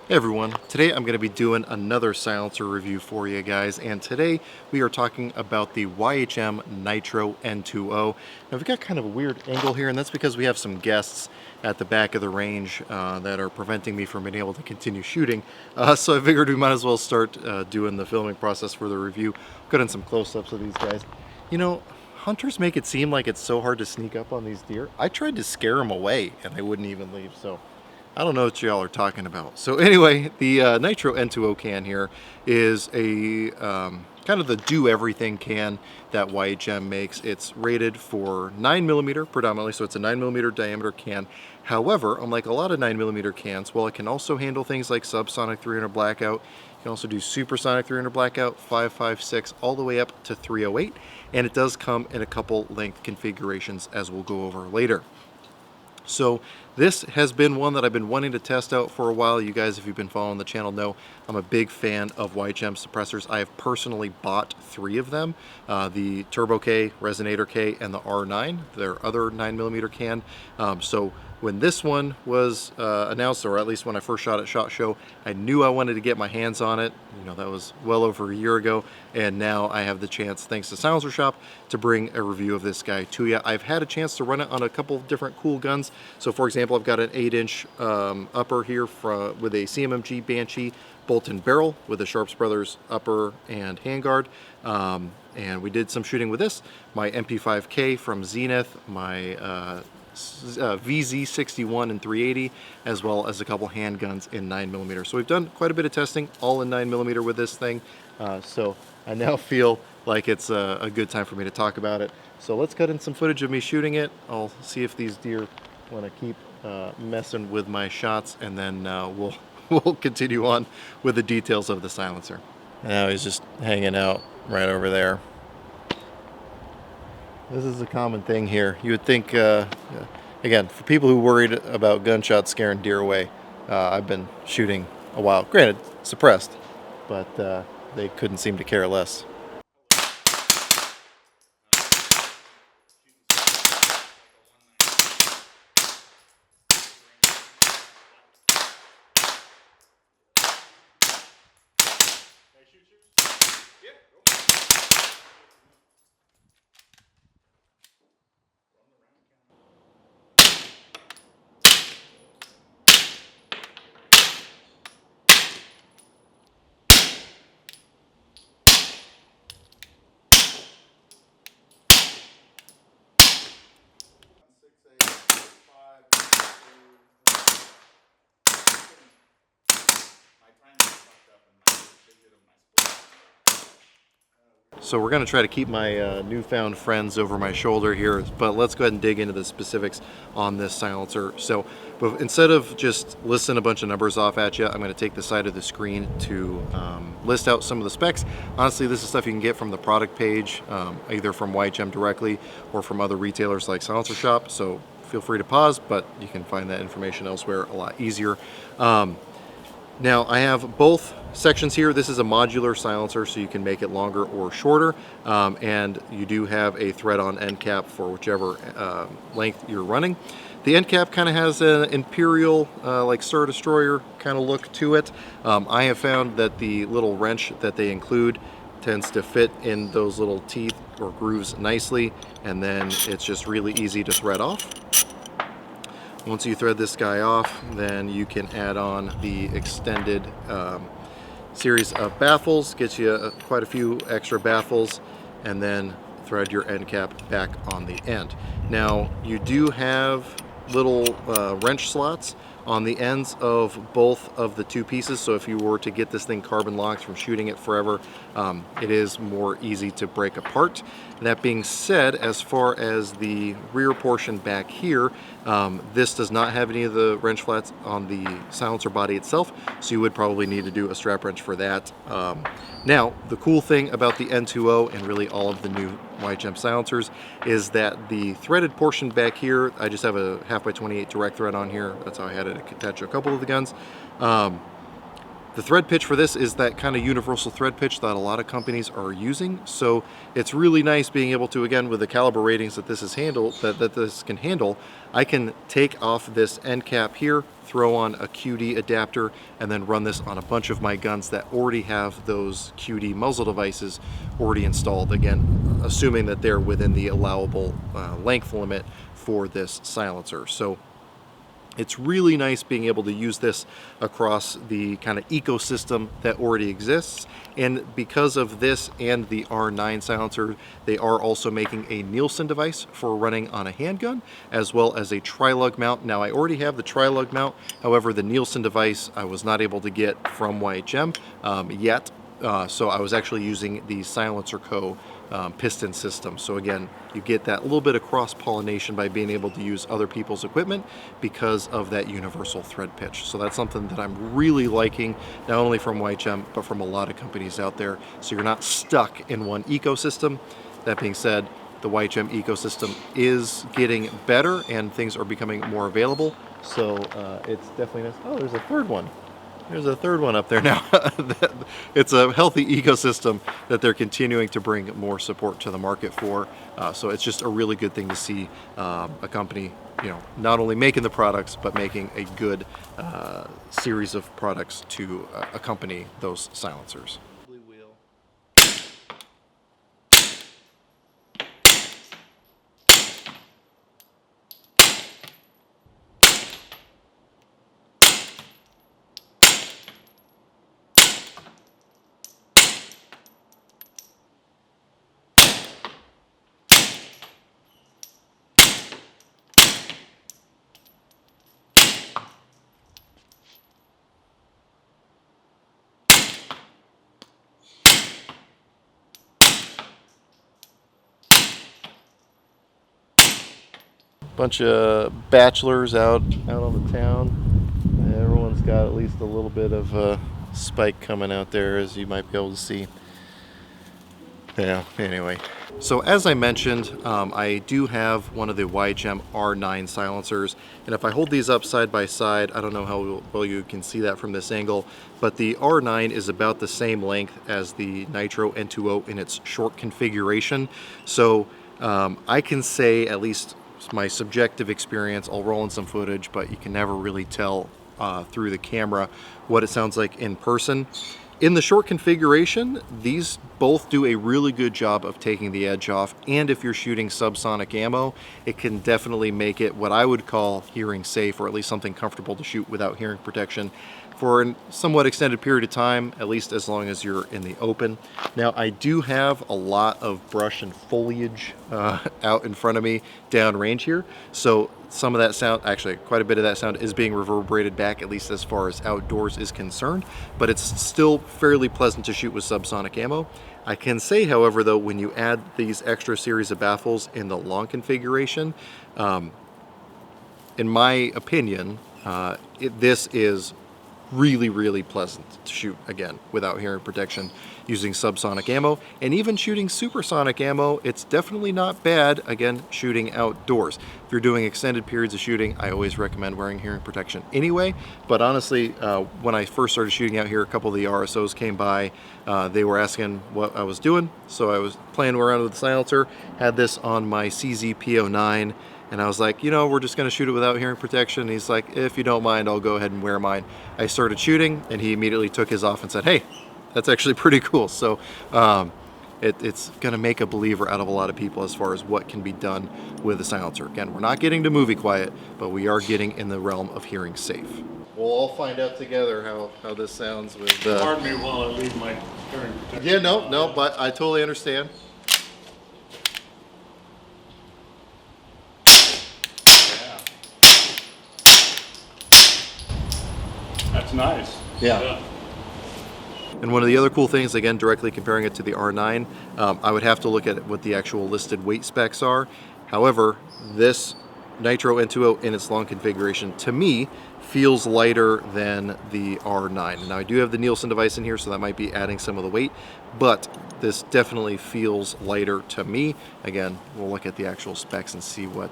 Hey everyone, today I'm going to be doing another silencer review for you guys, and today we are talking about the YHM Nitro N2O. Now we've got kind of a weird angle here, and that's because we have some guests at the back of the range that are preventing me from being able to continue shooting. So I figured we might as well start doing the filming process for the review. Got in some close-ups of these guys. You know, hunters make it seem like it's so hard to sneak up on these deer. I tried to scare them away and they wouldn't even leave, so I don't know what y'all are talking about. So anyway, the Nitro N2O can here is a kind of the do-everything can that YHM makes. It's rated for 9mm predominantly, so it's a 9mm diameter can. However, unlike a lot of 9mm cans, well, it can also handle things like subsonic 300 blackout. You can also do supersonic 300 blackout, 5.56, all the way up to 308. And it does come in a couple length configurations, as we'll go over later. So this has been one that I've been wanting to test out for a while. You guys, if you've been following the channel, know I'm a big fan of YHM suppressors. I have personally bought 3 of them, the Turbo K, Resonator K, and the R9, their other 9mm can. So when this one was announced, or at least when I first shot at SHOT Show, I knew I wanted to get my hands on it. You know, that was well over a year ago, and now I have the chance, thanks to Silencer Shop, to bring a review of this guy to you. I've had a chance to run it on a couple of different cool guns. So for example, I've got an 8-inch upper here with a CMMG Banshee bolt-in barrel with a Sharps Brothers upper and handguard. And we did some shooting with this. My MP5K from Zenith, my VZ61 and 380, as well as a couple handguns in 9mm. So we've done quite a bit of testing, all in 9mm with this thing. So I now feel like it's a good time for me to talk about it. So let's cut in some footage of me shooting it. I'll see if these deer want to keep messing with my shots, and then we'll continue on with the details of the silencer. Now he's just hanging out right over there. This is a common thing here. You would think, again, for people who worried about gunshots scaring deer away, I've been shooting a while. Granted, suppressed, but they couldn't seem to care less. So we're going to try to keep my newfound friends over my shoulder here, but let's go ahead and dig into the specifics on this silencer. So instead of just listing a bunch of numbers off at you, I'm going to take the side of the screen to list out some of the specs. Honestly, this is stuff you can get from the product page, either from YHM directly or from other retailers like Silencer Shop. So feel free to pause, but you can find that information elsewhere a lot easier. Now I have both sections here. This is a modular silencer, so you can make it longer or shorter, and you do have a thread-on end cap for whichever length you're running. The end cap kind of has an Imperial, like Star Destroyer kind of look to it. I have found that the little wrench that they include tends to fit in those little teeth or grooves nicely, and then it's just really easy to thread off. Once you thread this guy off, then you can add on the extended series of baffles, gets you quite a few extra baffles, and then thread your end cap back on the end. Now, you do have little wrench slots on the ends of both of the two pieces, so if you were to get this thing carbon locked from shooting it forever, it is more easy to break apart. That being said, as far as the rear portion back here, this does not have any of the wrench flats on the silencer body itself, so you would probably need to do a strap wrench for that. Now, the cool thing about the N2O and really all of the new YHM silencers is that the threaded portion back here, I just have a 1/2x28 direct thread on here. That's how I had it attached to a couple of the guns. The thread pitch for this is that kind of universal thread pitch that a lot of companies are using. So it's really nice being able to, again, with the caliber ratings that this is that this can handle, I can take off this end cap here, throw on a QD adapter, and then run this on a bunch of my guns that already have those QD muzzle devices already installed. Again, assuming that they're within the allowable length limit for this silencer. So it's really nice being able to use this across the kind of ecosystem that already exists. And because of this and the R9 silencer, they are also making a Nielsen device for running on a handgun, as well as a tri-lug mount. Now, I already have the tri-lug mount. However, the Nielsen device I was not able to get from YHM yet. So I was actually using the Silencer Co. Piston system. So again, you get that little bit of cross-pollination by being able to use other people's equipment because of that universal thread pitch. So that's something that I'm really liking, not only from YHM, but from a lot of companies out there. So you're not stuck in one ecosystem. That being said, the YHM ecosystem is getting better and things are becoming more available. So it's definitely nice. Oh, there's a third one. There's a third one up there now. It's a healthy ecosystem that they're continuing to bring more support to the market for. So it's just a really good thing to see a company, you know, not only making the products, but making a good series of products to accompany those silencers. Bunch of bachelors out on the town. Everyone's got at least a little bit of a spike coming out there, as you might be able to see. Yeah, anyway. So as I mentioned, I do have one of the YHM R9 silencers, and if I hold these up side by side, I don't know how well you can see that from this angle, but the R9 is about the same length as the Nitro N2O in its short configuration. So I can say, at least my subjective experience, I'll roll in some footage, but you can never really tell through the camera what it sounds like in person. In the short configuration, these both do a really good job of taking the edge off, and if you're shooting subsonic ammo, it can definitely make it what I would call hearing safe, or at least something comfortable to shoot without hearing protection for a somewhat extended period of time, at least as long as you're in the open. Now, I do have a lot of brush and foliage out in front of me downrange here, so some of that sound, actually quite a bit of that sound, is being reverberated back, at least as far as outdoors is concerned, but it's still fairly pleasant to shoot with subsonic ammo. I can say, however, though, when you add these extra series of baffles in the long configuration, in my opinion, this is really pleasant to shoot, again, without hearing protection using subsonic ammo. And even shooting supersonic ammo, it's definitely not bad, again, shooting outdoors. If you're doing extended periods of shooting, I always recommend wearing hearing protection anyway. But honestly, when I first started shooting out here, a couple of the RSOs came by. They were asking what I was doing, so I was playing around with the silencer, had this on my CZ-P09, and I was like, you know, we're just going to shoot it without hearing protection. And he's like, if you don't mind, I'll go ahead and wear mine. I started shooting, and he immediately took his off and said, hey, that's actually pretty cool. So it's going to make a believer out of a lot of people as far as what can be done with a silencer. Again, we're not getting to movie quiet, but we are getting in the realm of hearing safe. We'll all find out together how this sounds with... Pardon me while I leave my hearing protection. Yeah, no, but I totally understand. That's nice. Yeah. And one of the other cool things, again, directly comparing it to the R9, I would have to look at what the actual listed weight specs are. However, this Nitro N2O in its long configuration, to me, feels lighter than the R9. Now, I do have the Nielsen device in here, so that might be adding some of the weight, but this definitely feels lighter to me. Again, we'll look at the actual specs and see what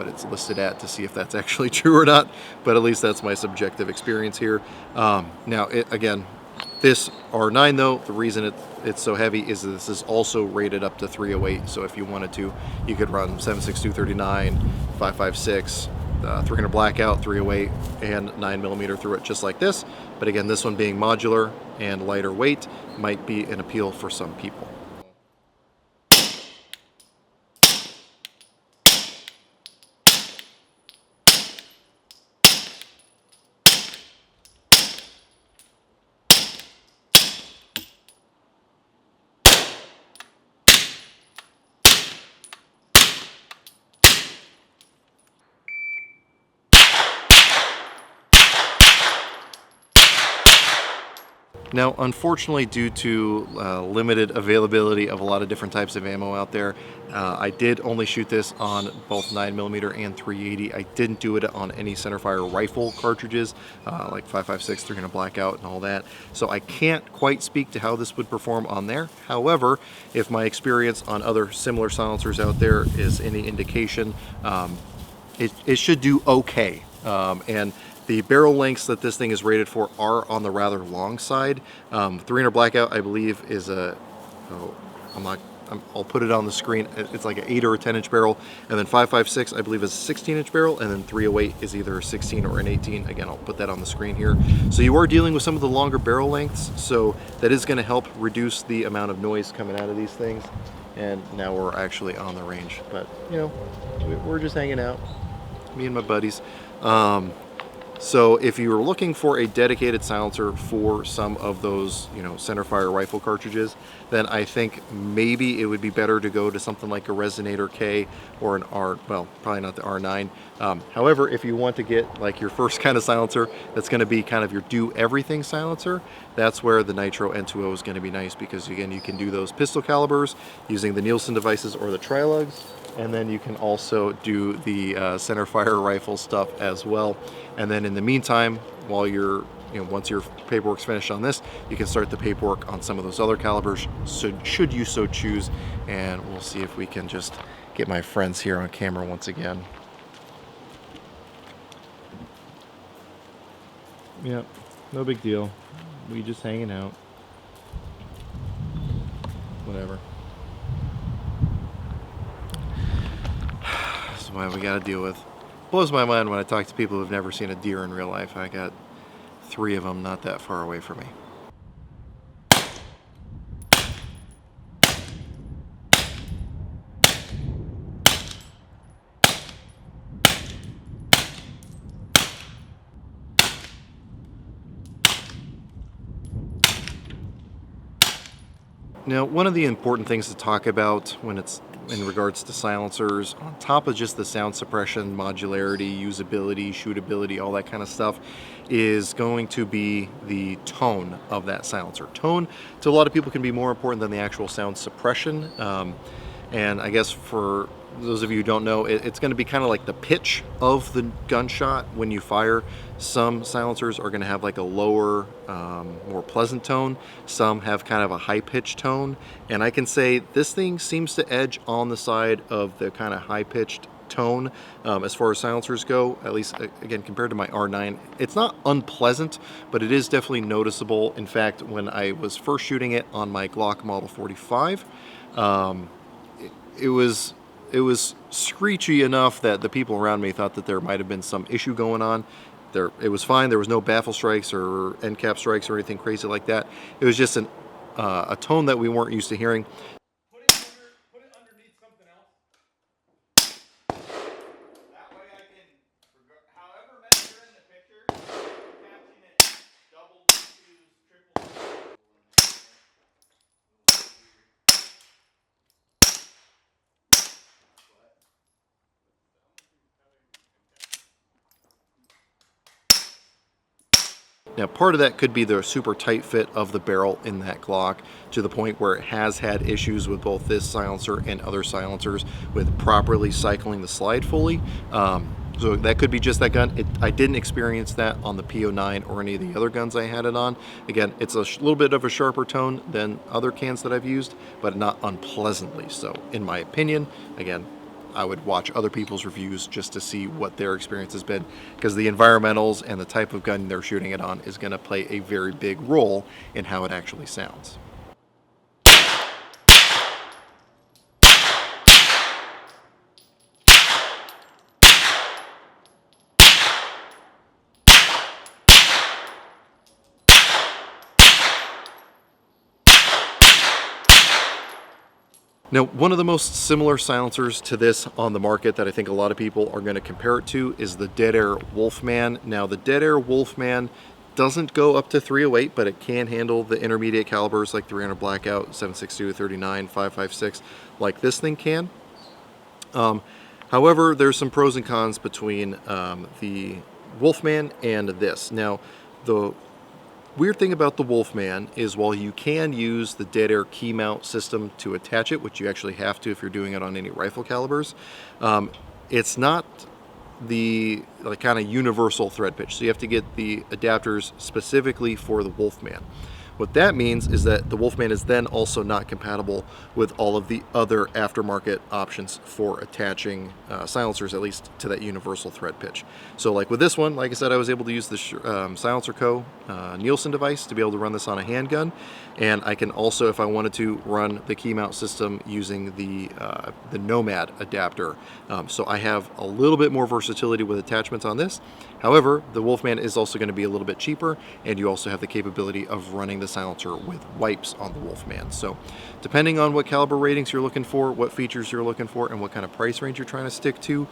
it's listed at to see if that's actually true or not, but at least that's my subjective experience here. Now, again, This R9 though, the reason it's so heavy is that this is also rated up to 308. So if you wanted to, you could run 7.62 39, 5.56, 300 blackout, 308, and 9mm through it just like this. But again, this one being modular and lighter weight might be an appeal for some people. Now, unfortunately, due to limited availability of a lot of different types of ammo out there, I did only shoot this on both 9mm and 380. I didn't do it on any centerfire rifle cartridges, like 5.56, 300 blackout, and all that. So I can't quite speak to how this would perform on there. However, if my experience on other similar silencers out there is any indication, it should do okay. And the barrel lengths that this thing is rated for are on the rather long side. 300 blackout, I believe, is I'll put it on the screen. It's like an 8 or a 10-inch barrel, and then 5.56, I believe, is a 16-inch barrel, and then 308 is either a 16 or an 18. Again, I'll put that on the screen here. So you are dealing with some of the longer barrel lengths, so that is going to help reduce the amount of noise coming out of these things. And now we're actually on the range, but you know, we're just hanging out, me and my buddies. So if you were looking for a dedicated silencer for some of those, you know, centerfire rifle cartridges, then I think maybe it would be better to go to something like a Resonator K or an well, probably not the R9. However, if you want to get like your first kind of silencer that's going to be kind of your do-everything silencer, that's where the Nitro N2O is going to be nice, because again, you can do those pistol calibers using the Nielsen devices or the Trilugs. And then you can also do the centerfire rifle stuff as well. And then in the meantime, while you're, once your paperwork's finished on this, you can start the paperwork on some of those other calibers, so should you so choose. And we'll see if we can just get my friends here on camera once again. Yep, no big deal. We just hanging out. Whatever. What we got to deal with. Blows my mind when I talk to people who've never seen a deer in real life. I got 3 of them not that far away from me. Now, one of the important things to talk about when it's in regards to silencers, on top of just the sound suppression, modularity, usability, shootability, all that kind of stuff, is going to be the tone of that silencer. Tone, to a lot of people, can be more important than the actual sound suppression. And I guess for those of you who don't know, it's going to be kind of like the pitch of the gunshot when you fire. Some silencers are going to have like a lower, more pleasant tone. Some have kind of a high-pitched tone. And I can say this thing seems to edge on the side of the kind of high-pitched tone as far as silencers go, at least again compared to my R9. It's not unpleasant, but it is definitely noticeable. In fact, when I was first shooting it on my Glock Model 45, it was screechy enough that the people around me thought that there might have been some issue going on. It was fine. There was no baffle strikes or end cap strikes or anything crazy like that. It was just a tone that we weren't used to hearing. Put it underneath something else. That way I can, however many are in the picture, caption it double twos, triple. Now, part of that could be the super tight fit of the barrel in that Glock, to the point where it has had issues with both this silencer and other silencers with properly cycling the slide fully. So that could be just that gun. I didn't experience that on the P09 or any of the other guns I had it on. Again, it's a little bit of a sharper tone than other cans that I've used, but not unpleasantly so, in my opinion. Again, I would watch other people's reviews just to see what their experience has been, because the environmentals and the type of gun they're shooting it on is going to play a very big role in how it actually sounds. Now, one of the most similar silencers to this on the market that I think a lot of people are going to compare it to is the Dead Air Wolfman. Now, the Dead Air Wolfman doesn't go up to 308, but it can handle the intermediate calibers like 300 Blackout, 7.62, 39, 5.56, like this thing can. However, there's some pros and cons between the Wolfman and this. Now, the weird thing about the Wolfman is while you can use the Dead Air key mount system to attach it, which you actually have to if you're doing it on any rifle calibers, it's not the kind of universal thread pitch. So you have to get the adapters specifically for the Wolfman. What that means is that the Wolfman is then also not compatible with all of the other aftermarket options for attaching silencers, at least to that universal thread pitch. So like with this one, like I said, I was able to use the Silencer Co. Nielsen device to be able to run this on a handgun. And I can also, if I wanted to, run the key mount system using the Nomad adapter. So I have a little bit more versatility with attachments on this. However, the Wolfman is also going to be a little bit cheaper, and you also have the capability of running the silencer with wipes on the Wolfman. So depending on what caliber ratings you're looking for, what features you're looking for, and what kind of price range you're trying to stick to,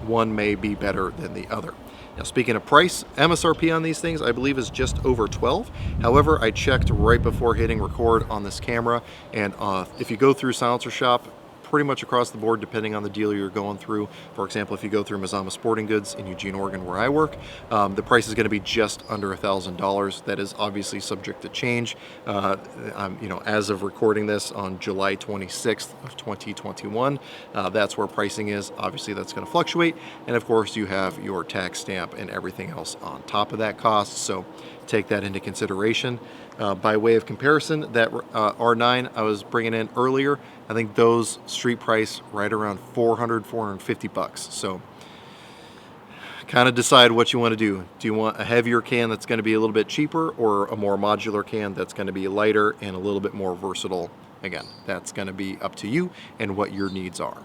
one may be better than the other. Now, speaking of price, MSRP on these things I believe is just over 12. However, I checked right before hitting record on this camera, and if you go through Silencer Shop, pretty much across the board, depending on the dealer you're going through. For example, if you go through Mazama Sporting Goods in Eugene, Oregon, where I work, the price is going to be just under $1,000. That is obviously subject to change. As of recording this on July 26th of 2021, that's where pricing is. Obviously, that's going to fluctuate, and of course, you have your tax stamp and everything else on top of that cost. So take that into consideration. By way of comparison, that R9 I was bringing in earlier, I think those street price right around 400, 450 bucks. So kind of decide what you want to do. Do you want a heavier can that's going to be a little bit cheaper, or a more modular can that's going to be lighter and a little bit more versatile? Again, that's going to be up to you and what your needs are.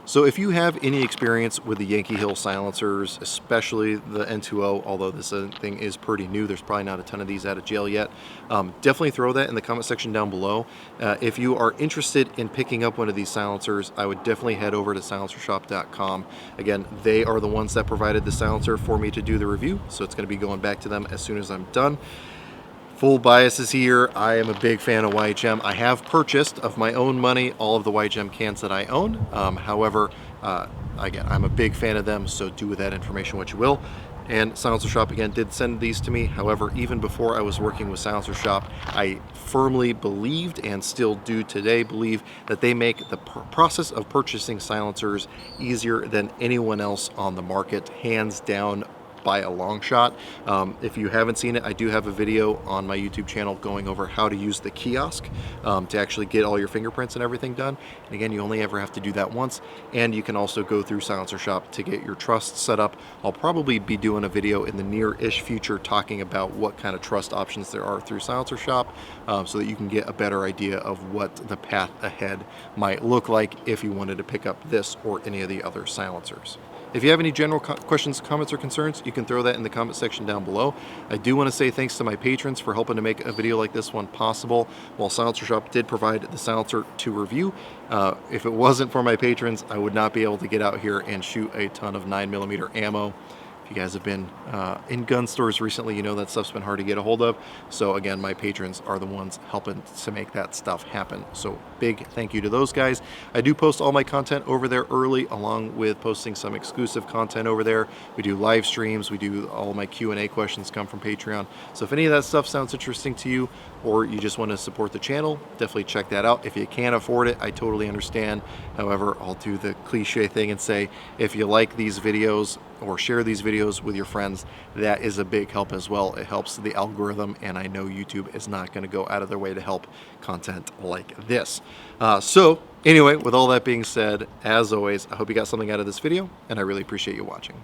So if you have any experience with the Yankee Hill silencers, especially the N2O, although this thing is pretty new, there's probably not a ton of these out of jail yet, definitely throw that in the comment section down below. If you are interested in picking up one of these silencers, I would definitely head over to silencershop.com. Again, they are the ones that provided the silencer for me to do the review, so it's going to be going back to them as soon as I'm done. Full biases here. I am a big fan of YHM. I have purchased of my own money all of the YHM cans that I own. However, again, I'm a big fan of them, so do with that information what you will. And Silencer Shop, again, did send these to me. However, even before I was working with Silencer Shop, I firmly believed, and still do today believe, that they make the process of purchasing silencers easier than anyone else on the market, hands down, by a long shot. If you haven't seen it, I do have a video on my YouTube channel going over how to use the kiosk to actually get all your fingerprints and everything done. And again, you only ever have to do that once, and you can also go through Silencer Shop to get your trust set up. I'll probably be doing a video in the near-ish future talking about what kind of trust options there are through Silencer Shop, so that you can get a better idea of what the path ahead might look like if you wanted to pick up this or any of the other silencers. If you have any general questions, comments, or concerns, you can throw that in the comment section down below. I do want to say thanks to my patrons for helping to make a video like this one possible. While Silencer Shop did provide the silencer to review, if it wasn't for my patrons, I would not be able to get out here and shoot a ton of 9mm ammo. If you guys have been in gun stores recently, you know that stuff's been hard to get a hold of. So again, my patrons are the ones helping to make that stuff happen. So big thank you to those guys. I do post all my content over there early, along with posting some exclusive content over there. We do live streams. We do all my Q&A questions come from Patreon. So if any of that stuff sounds interesting to you, or you just want to support the channel, definitely check that out. If you can't afford it, I totally understand. However, I'll do the cliche thing and say, if you like these videos or share these videos with your friends, that is a big help as well. It helps the algorithm, and I know YouTube is not going to go out of their way to help content like this. So Anyway, with all that being said, as always, I hope you got something out of this video, and I really appreciate you watching.